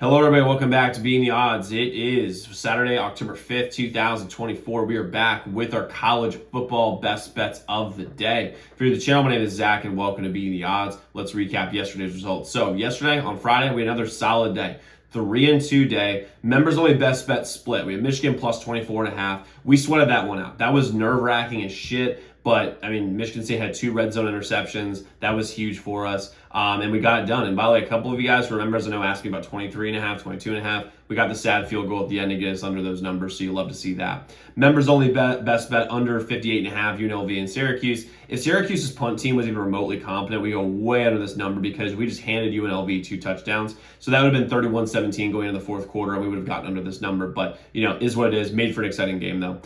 Hello, everybody. Welcome back to Being the Odds. It is Saturday, October 5th, 2024. We are back with our college football best bets of the day. If you're new to the channel, my name is Zach, and welcome to Being the Odds. Let's recap yesterday's results. So, yesterday, on Friday, we had another solid day. 3-2 day. Members only best bet split. We had Michigan plus 24.5. We sweated that one out. That was nerve-wracking as shit. But, I mean, Michigan State had 2 red zone interceptions. That was huge for us. And we got it done. And by the way, a couple of you guys, members, I know, asked me about 23.5, 22.5. We got the sad field goal at the end to get us under those numbers, so you love to see that. Members only best bet under 58.5, UNLV and Syracuse. If Syracuse's punt team was even remotely competent, we go way under this number because we just handed UNLV 2 touchdowns. So that would have been 31-17 going into the fourth quarter, and we would have gotten under this number. But, you know, is what it is. Made for an exciting game, though.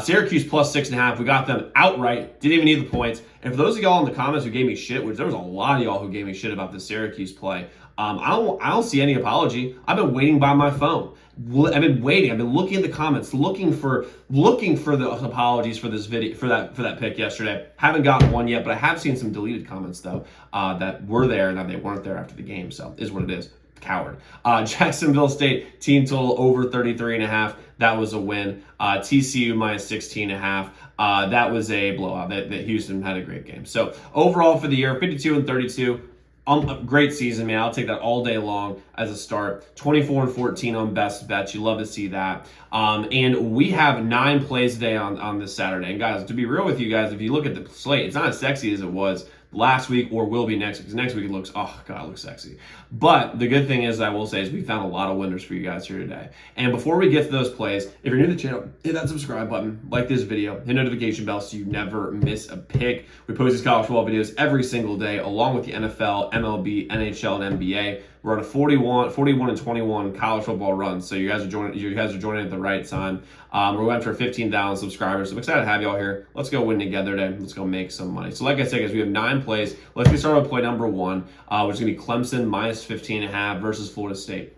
Syracuse plus 6.5. We got them outright. Didn't even need the points. And for those of y'all in the comments who gave me shit, which there was a lot of y'all who gave me shit about the Syracuse play, I don't see any apology. I've been waiting by my phone. I've been waiting. I've been looking at the comments, looking for the apologies for this video, for that pick yesterday. Haven't gotten one yet, but I have seen some deleted comments though that were there and that they weren't there after the game. So is what it is. Coward. Jacksonville State team total over 33.5. That was a win. TCU minus 16.5. That was a blowout. That Houston had a great game. So overall for the year, 52-32. A great season, man. I'll take that all day long as a start. 24-14 on best bets. You love to see that. And we have 9 plays today on this Saturday. And guys, to be real with you guys, if you look at the slate, it's not as sexy as it was last week or will be next week. Because next week it looks, oh God, it looks sexy. But the good thing is, I will say, is we found a lot of winners for you guys here today. And before we get to those plays, if you're new to the channel, hit that subscribe button, like this video, hit notification bell so you never miss a pick. We post these college football videos every single day, along with the NFL, MLB, NHL, and NBA. We're on a 41-21 college football run, so you guys are joining at the right time. We're going for 15,000 subscribers, so I'm excited to have y'all here. Let's go win together today. Let's go make some money. So like I said, guys, we have 9 plays. Let's get started with play number 1, which is going to be Clemson minus 15.5 versus Florida State.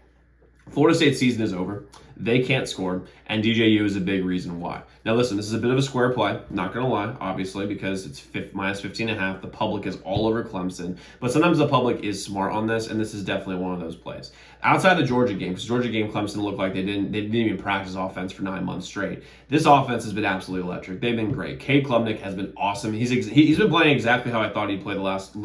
Florida State's season is over. They can't score, and DJU is a big reason why. Now, listen, this is a bit of a square play. Not going to lie, obviously, because it's minus 15.5. The public is all over Clemson, but sometimes the public is smart on this, and this is definitely one of those plays. Outside the Georgia game, because Georgia game, Clemson looked like they didn't even practice offense for 9 months straight. This offense has been absolutely electric. They've been great. Cade Klubnik has been awesome. He's been playing exactly how I thought he'd play last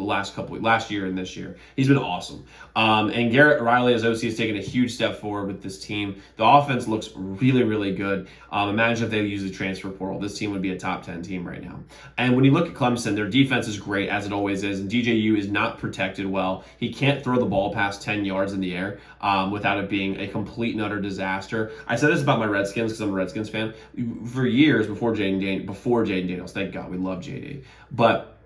year and this year. He's been awesome. And Garrett Riley as OC has taken a huge step forward with this team. The offense looks really, really good. Imagine if they use the transfer portal. This team would be a top 10 team right now. And when you look at Clemson, their defense is great, as it always is, and DJU is not protected well. He can't throw the ball past 10 yards in the air without it being a complete and utter disaster. I said this about my Redskins because I'm a Redskins fan. For years before Jaden Daniels, thank God, we love JD. But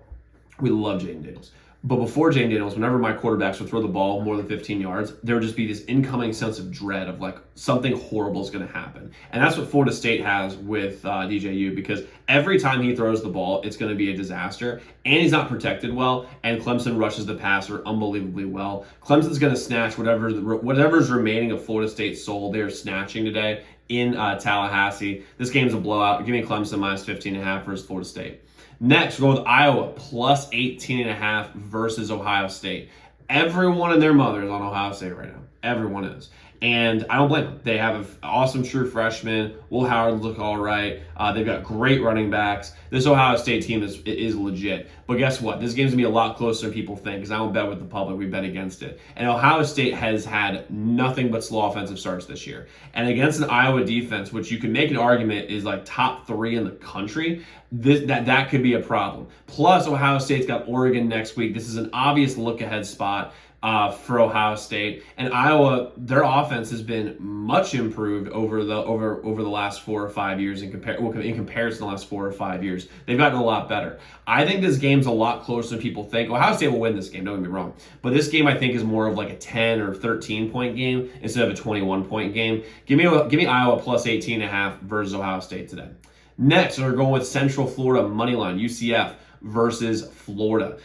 we love Jaden Daniels. But before Jaden Daniels, whenever my quarterbacks would throw the ball more than 15 yards, there would just be this incoming sense of dread of like something horrible is going to happen. And that's what Florida State has with DJU, because every time he throws the ball, it's going to be a disaster. And he's not protected well, and Clemson rushes the passer unbelievably well. Clemson's going to snatch whatever's remaining of Florida State's soul. They're snatching today in Tallahassee. This game's a blowout. Give me Clemson minus 15.5 versus Florida State. Next, we're going with Iowa plus 18.5 versus Ohio State. Everyone and their mother is on Ohio State right now. Everyone is. And I don't blame them. They have an awesome true freshman. Will Howard look all right. They've got great running backs. This Ohio State team is legit. But guess what? This game's going to be a lot closer than people think, because I don't bet with the public. We bet against it. And Ohio State has had nothing but slow offensive starts this year. And against an Iowa defense, which you can make an argument is like top 3 in the country, that could be a problem. Plus, Ohio State's got Oregon next week. This is an obvious look-ahead spot for Ohio State. And Iowa, their offense has been much improved over the last 4 or 5 years in comparison to the last 4 or 5 years. They've gotten a lot better. I think this game's a lot closer than people think. Ohio State will win this game, don't get me wrong. But this game, I think, is more of like a 10 or 13-point game instead of a 21-point game. Give me Iowa plus 18.5 versus Ohio State today. Next, we're going with Central Florida moneyline, UCF versus Florida.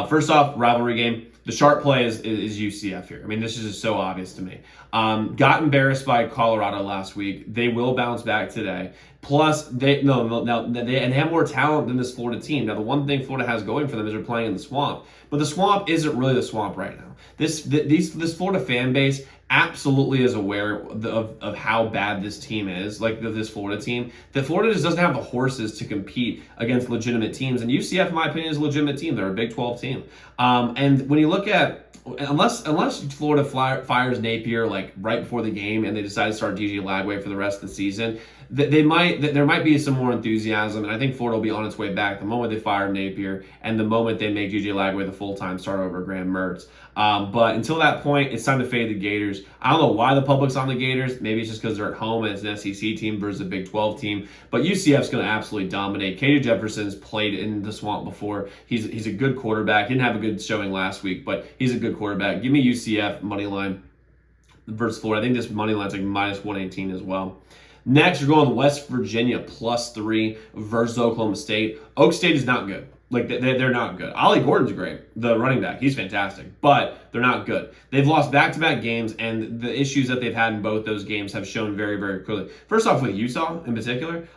First off, rivalry game. The sharp play is UCF here. I mean, this is just so obvious to me. Got embarrassed by Colorado last week. They will bounce back today. Plus, they have more talent than this Florida team. Now, the one thing Florida has going for them is they're playing in the swamp. But the swamp isn't really the swamp right now. This Florida fan base absolutely is aware of how bad this team is, like this Florida team, that Florida just doesn't have the horses to compete against legitimate teams. And UCF, in my opinion, is a legitimate team. They're a Big 12 team. And when you look at, unless Florida fires Napier like right before the game and they decide to start DJ Lagway for the rest of the season, there might be some more enthusiasm, and I think Florida will be on its way back the moment they fire Napier and the moment they make DJ Lagway the full-time starter over Graham Mertz. But until that point, it's time to fade the Gators. I don't know why the public's on the Gators. Maybe it's just because they're at home and it's an SEC team versus a Big 12 team. But UCF's going to absolutely dominate. KJ Jefferson's played in the swamp before. He's a good quarterback. He didn't have a good showing last week, but he's a good quarterback. Give me UCF money line versus Florida. I think this money line's like minus 118 as well. Next, you're going with West Virginia +3 versus Oklahoma State. Oak State is not good. Like, they're not good. Ollie Gordon's great, the running back. He's fantastic, but they're not good. They've lost back-to-back games, and the issues that they've had in both those games have shown very, very clearly. First off, with Utah in particular,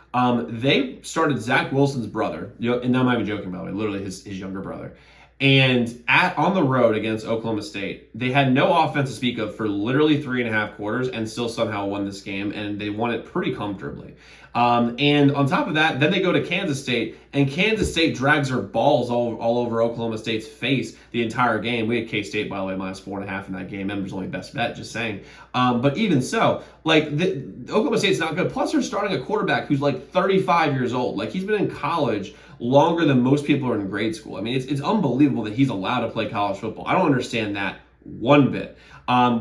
they started Zach Wilson's brother, and I'm not even joking, by the way, literally his younger brother. And on the road against Oklahoma State, they had no offense to speak of for literally 3.5 quarters and still somehow won this game, and they won it pretty comfortably. And on top of that, then they go to Kansas State, and Kansas State drags their balls all over Oklahoma State's face the entire game. We had K-State, by the way, minus 4.5 in that game. Members only best bet, just saying. But even so, like, Oklahoma State's not good. Plus, they're starting a quarterback who's like 35 years old. Like, he's been in college longer than most people are in grade school. I mean, it's unbelievable that he's allowed to play college football. I don't understand that one bit.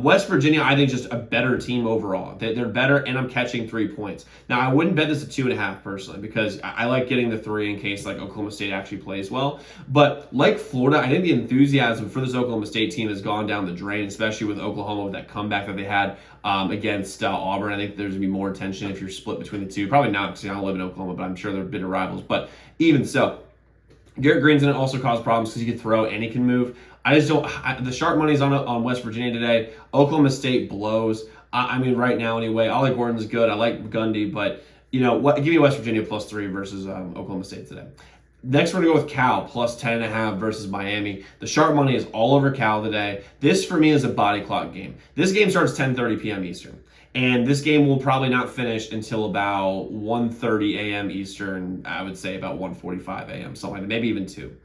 West Virginia, I think, just a better team overall. They're better, and I'm catching 3 points. Now, I wouldn't bet this at 2.5 personally because I like getting the 3 in case like Oklahoma State actually plays well. But like Florida, I think the enthusiasm for this Oklahoma State team has gone down the drain, especially with Oklahoma with that comeback that they had against Auburn. I think there's going to be more tension if you're split between the two. Probably not because I don't live in Oklahoma, but I'm sure they're bitter rivals. But even so, Garrett Green's going to also cause problems because he can throw and he can move. I just don't. The sharp money's on West Virginia today. Oklahoma State blows. I mean, right now anyway. Ollie Gordon's good. I like Gundy, but you know what? Give me West Virginia +3 versus Oklahoma State today. Next, we're going to go with Cal +10.5 versus Miami. The sharp money is all over Cal today. This, for me, is a body clock game. This game starts 10:30 p.m. Eastern. And this game will probably not finish until about 1:30 a.m. Eastern. I would say about 1:45 a.m., something like that, maybe even 2.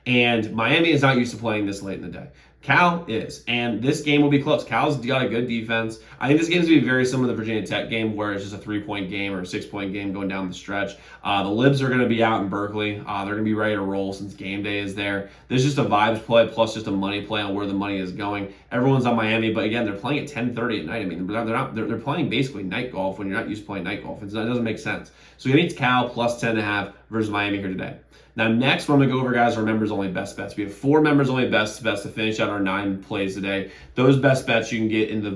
And Miami is not used to playing this late in the day. Cal is, and this game will be close. Cal's got a good defense. I think this game is going to be very similar to the Virginia Tech game where it's just a 3-point game or a 6-point game going down the stretch. The Libs are going to be out in Berkeley. They're going to be ready to roll since game day is there. There's just a vibes play plus just a money play on where the money is going. Everyone's on Miami, but again, they're playing at 10:30 at night. I mean, they're playing basically night golf when you're not used to playing night golf. It doesn't make sense. So you need Cal +10.5 versus Miami here today. Now, next, what I'm going to go over, guys, are members-only best bets. We have 4 members-only best bets to finish out our 9 plays today. Those best bets you can get in the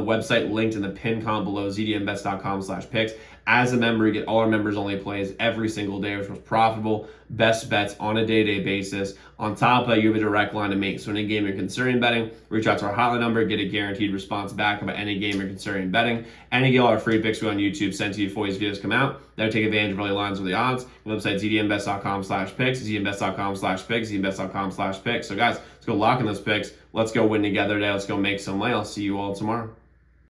website linked in the pinned comment below, zdmbets.com/picks. As a member, you get all our members-only plays every single day, which was profitable, best bets on a day-to-day basis. On top of that, you have a direct line to make. So any game you're considering betting, reach out to our hotline number, get a guaranteed response back about any game you're considering betting. And you get all our free picks on YouTube sent to you before these videos come out. That'll take advantage of early lines with the odds. The website, zdmbets.com/picks, zdmbets.com/picks, zdmbets.com/picks. So guys, let's go lock in those picks. Let's go win together today. Let's go make some money. I'll see you all tomorrow.